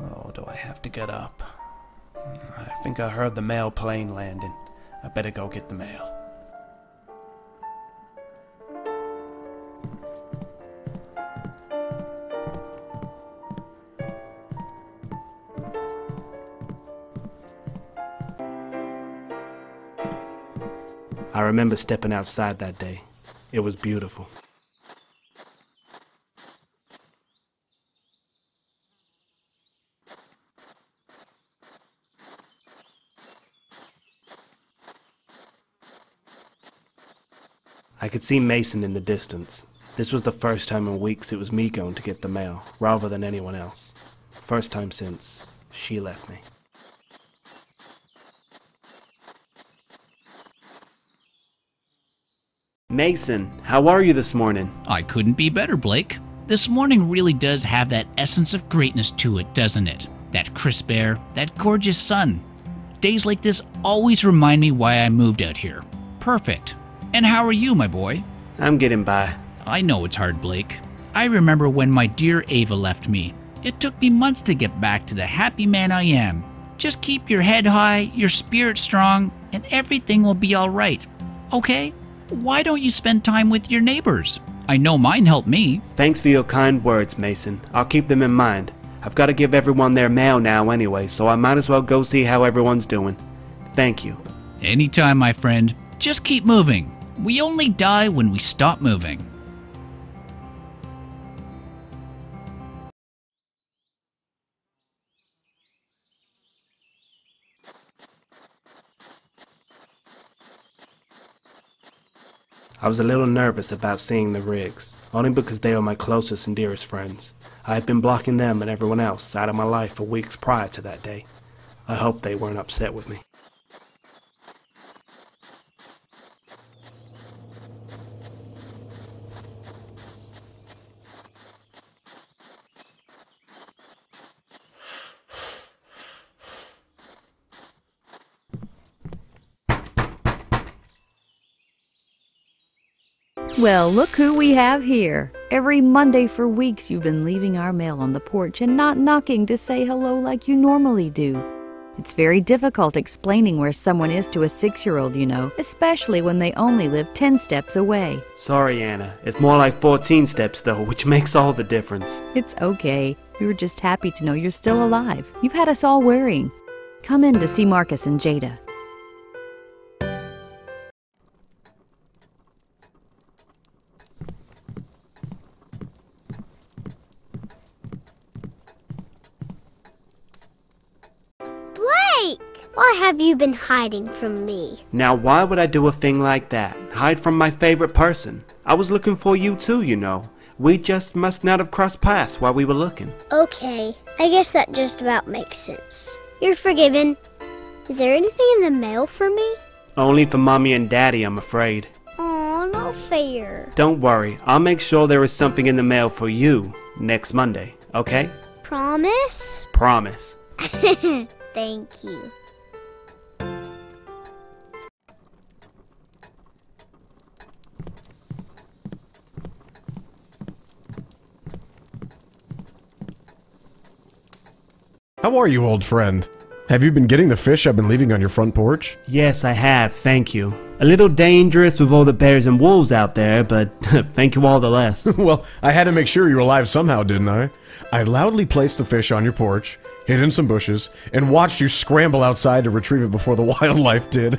Oh, do I have to get up? I think I heard the mail plane landing. I better go get the mail. I remember stepping outside that day. It was beautiful. I could see Mason in the distance. This was the first time in weeks it was me going to get the mail, rather than anyone else. First time since she left me. Mason, how are you this morning? I couldn't be better, Blake. This morning really does have that essence of greatness to it, doesn't it? That crisp air, that gorgeous sun. Days like this always remind me why I moved out here. Perfect. And how are you, my boy? I'm getting by. I know it's hard, Blake. I remember when my dear Ava left me. It took me months to get back to the happy man I am. Just keep your head high, your spirit strong, and everything will be all right. Okay? Why don't you spend time with your neighbors? I know mine helped me. Thanks for your kind words, Mason. I'll keep them in mind. I've got to give everyone their mail now anyway, so I might as well go see how everyone's doing. Thank you. Anytime, my friend. Just keep moving. We only die when we stop moving. I was a little nervous about seeing the Riggs, only because they were my closest and dearest friends. I had been blocking them and everyone else out of my life for weeks prior to that day. I hoped they weren't upset with me. Well, look who we have here. Every Monday for weeks you've been leaving our mail on the porch and not knocking to say hello like you normally do. It's very difficult explaining where someone is to a 6-year-old, you know, especially when they only live 10 steps away. Sorry, Anna. It's more like 14 steps, though, which makes all the difference. It's okay. We were just happy to know you're still alive. You've had us all worrying. Come in to see Marcus and Jada. Why have you been hiding from me? Now, why would I do a thing like that? Hide from my favorite person? I was looking for you too, you know. We just must not have crossed paths while we were looking. Okay, I guess that just about makes sense. You're forgiven. Is there anything in the mail for me? Only for Mommy and Daddy, I'm afraid. Aw, not fair. Don't worry, I'll make sure there is something in the mail for you next Monday, okay? Promise? Promise. Thank you. How are you, old friend? Have you been getting the fish I've been leaving on your front porch? Yes, I have, thank you. A little dangerous with all the bears and wolves out there, but thank you all the less. Well, I had to make sure you were alive somehow, didn't I? I loudly placed the fish on your porch, hid in some bushes, and watched you scramble outside to retrieve it before the wildlife did.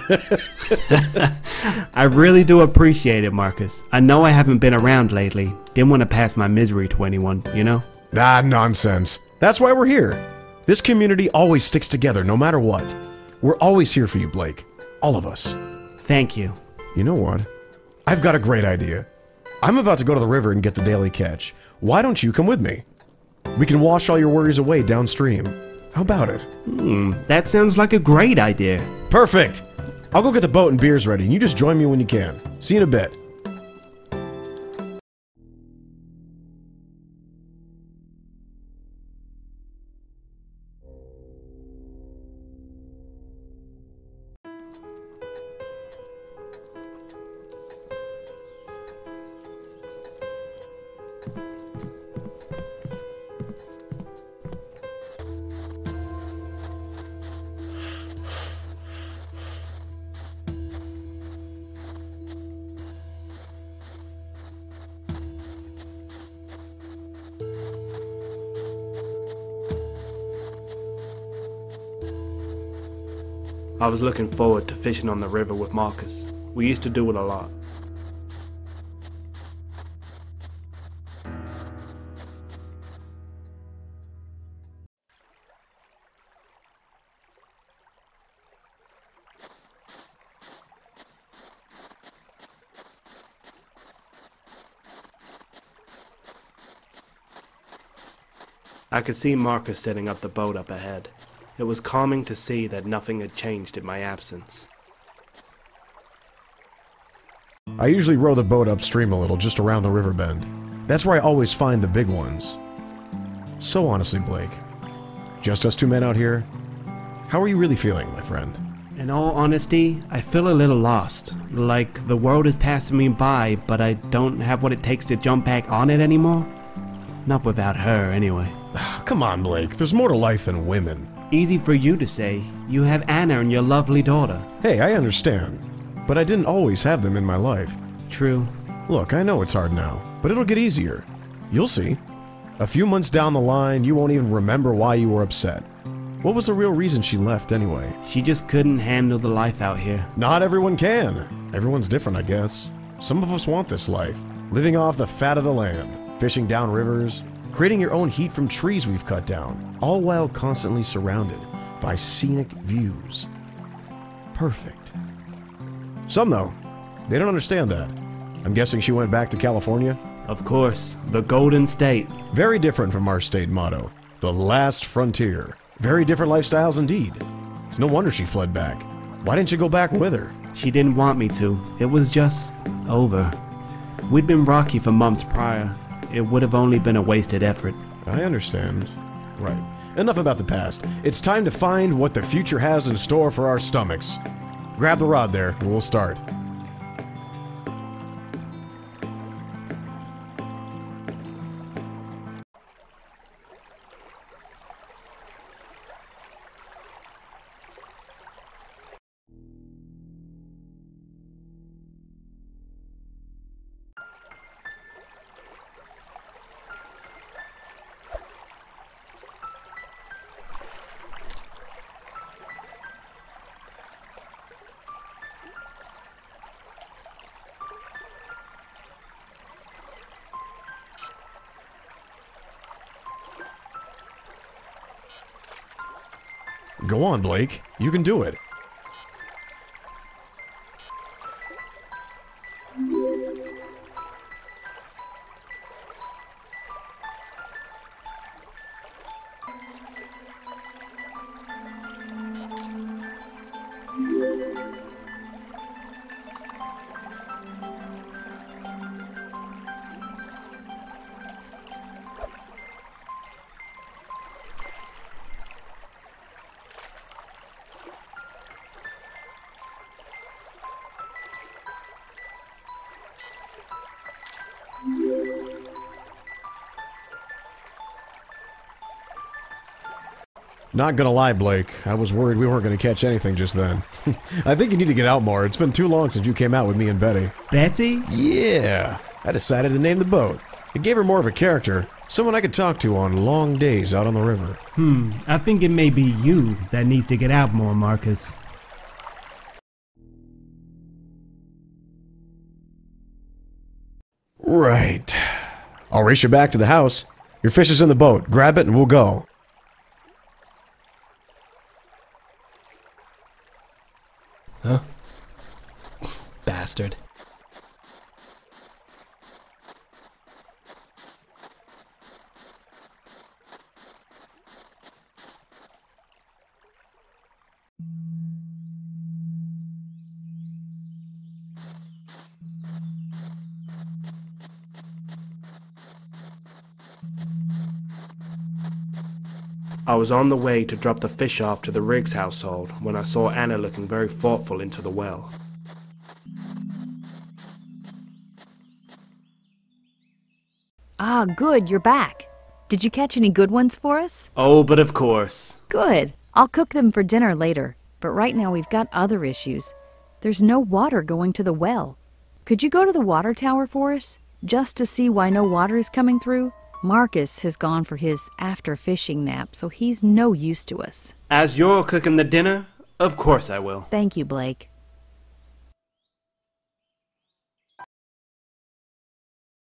I really do appreciate it, Marcus. I know I haven't been around lately. Didn't want to pass my misery to anyone, you know? Ah, nonsense. That's why we're here. This community always sticks together no matter what. We're always here for you, Blake. All of us. Thank you. You know what? I've got a great idea. I'm about to go to the river and get the daily catch. Why don't you come with me? We can wash all your worries away downstream. How about it? That sounds like a great idea. Perfect! I'll go get the boat and beers ready, and you just join me when you can. See you in a bit. I was looking forward to fishing on the river with Marcus. We used to do it a lot. I could see Marcus setting up the boat up ahead. It was calming to see that nothing had changed in my absence. I usually row the boat upstream a little, just around the river bend. That's where I always find the big ones. So honestly, Blake, just us two men out here, how are you really feeling, my friend? In all honesty, I feel a little lost. Like the world is passing me by, but I don't have what it takes to jump back on it anymore. Not without her, anyway. Come on, Blake, there's more to life than women. Easy for you to say. You have Anna and your lovely daughter. Hey, I understand, but I didn't always have them in my life. True. Look, I know it's hard now, but it'll get easier. You'll see. A few months down the line, you won't even remember why you were upset. What was the real reason she left anyway? She just couldn't handle the life out here. Not everyone can. Everyone's different, I guess. Some of us want this life. Living off the fat of the land, fishing down rivers, creating your own heat from trees we've cut down, all while constantly surrounded by scenic views. Perfect. Some, though, they don't understand that. I'm guessing she went back to California? Of course, the Golden State. Very different from our state motto, the last frontier. Very different lifestyles indeed. It's no wonder she fled back. Why didn't you go back with her? She didn't want me to. It was just over. We'd been rocky for months prior. It would have only been a wasted effort. I understand. Right. Enough about the past. It's time to find what the future has in store for our stomachs. Grab the rod there, and we'll start. Go on, Blake. You can do it. Not gonna lie, Blake. I was worried we weren't gonna catch anything just then. I think you need to get out more. It's been too long since you came out with me and Betty. Betty? Yeah. I decided to name the boat. It gave her more of a character. Someone I could talk to on long days out on the river. I think it may be you that needs to get out more, Marcus. Right. I'll race you back to the house. Your fish is in the boat. Grab it and we'll go. Huh? Bastard. I was on the way to drop the fish off to the Riggs household when I saw Anna looking very thoughtful into the well. Ah, good, you're back. Did you catch any good ones for us? Oh, but of course. Good. I'll cook them for dinner later. But right now we've got other issues. There's no water going to the well. Could you go to the water tower for us, just to see why no water is coming through? Marcus has gone for his after-fishing nap, so he's no use to us. As you're cooking the dinner, of course I will. Thank you, Blake.